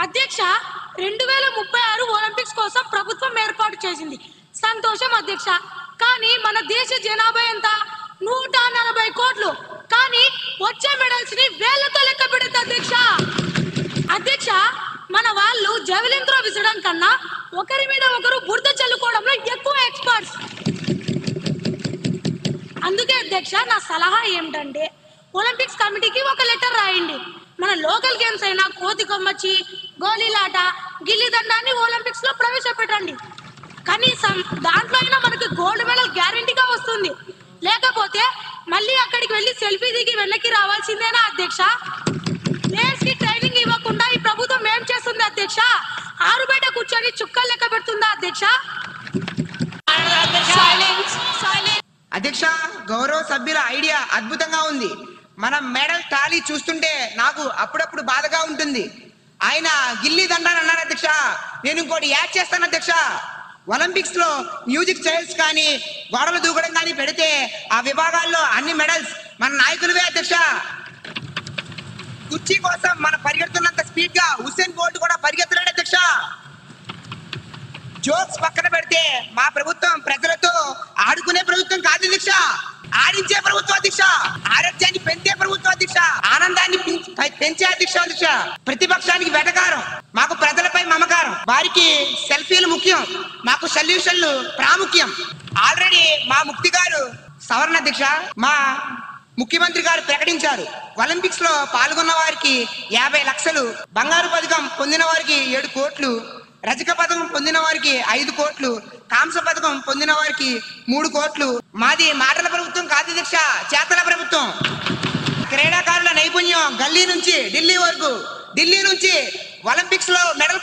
అధ్యక్ష 2036 ఒలింపిక్స్ కోసం ప్రభుత్వం ఏర్పాటు చేసింది. సంతోషం అధ్యక్ష. కానీ మన దేశ జనాభా ఎంత? 140 కోట్లు. కానీ వచ్చే మెడల్స్ ని వేలతో లెక్క పెడతా అధ్యక్ష. అధ్యక్ష మన వాళ్ళు జెవెలిన్ త్రో విసరడం కన్నా ఒకరి మీద ఒకరు బురద చల్లుకోవడంలో ఎక్కువ ఎక్స్పర్ట్స్. అందుకే అధ్యక్ష నా సలహా ఏమిటంటే ఒలింపిక్స్ కమిటీకి ఒక లెటర్ రాయండి. మన లోకల్ గేమ్స్ అయినా కోతి కొమ్మచ్చి, గోళీలాట, గిల్లి దండాన్ని ఒలింపిక్స్ లో ప్రవేశపెట్టండి. కనీసం దాంట్లో అయినా మనకి గోల్డ్ మెడల్ గ్యారెంటీగా వస్తుంది. లేకపోతే మళ్ళీ అక్కడికి వెళ్ళి సెల్ఫీ దిగి వెనక్కి రావాల్సిందేనా అధ్యక్ష? ప్లేయర్స్ కి ట్రైనింగ్ ఇవ్వకుండా ఈ ప్రభుత్వం ఏం చేస్తుంది అధ్యక్ష? ఆరు బయట కూర్చొని చుక్కలు లెక్క పెడుతుందా అధ్యక్ష? అధ్యక్ష గౌరవ సభ్యుల ఐడియా అద్భుతంగా ఉంది. మనం మెడల్ టాలీ చూస్తుంటే నాకు అప్పుడప్పుడు బాధగా ఉంటుంది. ఆయన గిల్లీ దండాన్ని అన్నారు అధ్యక్ష. నేను ఇంకోటి యాడ్ చేస్తాను అధ్యక్ష. ఒలింపిక్స్ లో మ్యూజిక్ చైర్స్ కానీ గోడలు దూకడం కానీ పెడితే ఆ విభాగాల్లో అన్ని మెడల్స్ మన నాయకులవే అధ్యక్ష. కుర్చీ కోసం మనం పరిగెడుతున్నంత స్పీడ్ గా హుస్సేన్ బోల్ట్ కూడా పరిగెత్తలేడు అధ్యక్ష. జోక్స్ పక్కన పెడితే మా ప్రభుత్వం ప్రజలతో ఆడుకునే ప్రభుత్వం కాదు అధ్యక్ష, ఆడించే ప్రభుత్వం అధ్యక్ష. ఆరోగ్యాన్ని పెంచే ప్రభుత్వం అధ్యక్ష. ఆనందాన్ని పెంచే అధ్యక్ష. ప్రతిపక్షానికి వెటకారం, మాకు ప్రజలపై మమకారం. వారికి సెల్ఫీలు ముఖ్యం, మాకు సొల్యూషన్లు ప్రాముఖ్యం. ఆల్రెడీ మా ముక్తి గారు సవరణ అధ్యక్ష, మా ముఖ్యమంత్రి గారు ప్రకటించారు. ఒలింపిక్స్ లో పాల్గొన్న వారికి 50 లక్షలు, బంగారు పథకం పొందిన వారికి 7 కోట్లు, రజక పథకం పొందిన వారికి 5 కోట్లు, కాంస్య పథకం పొందిన వారికి 3 కోట్లు. మాది మాటల ప్రభుత్వం కాదు అధ్యక్ష, చేతల ప్రభుత్వం. క్రీడాకారుల నైపుణ్యం గల్లీ నుంచి ఢిల్లీ వరకు, ఢిల్లీ నుంచి ఒలింపిక్స్ లో మెడల్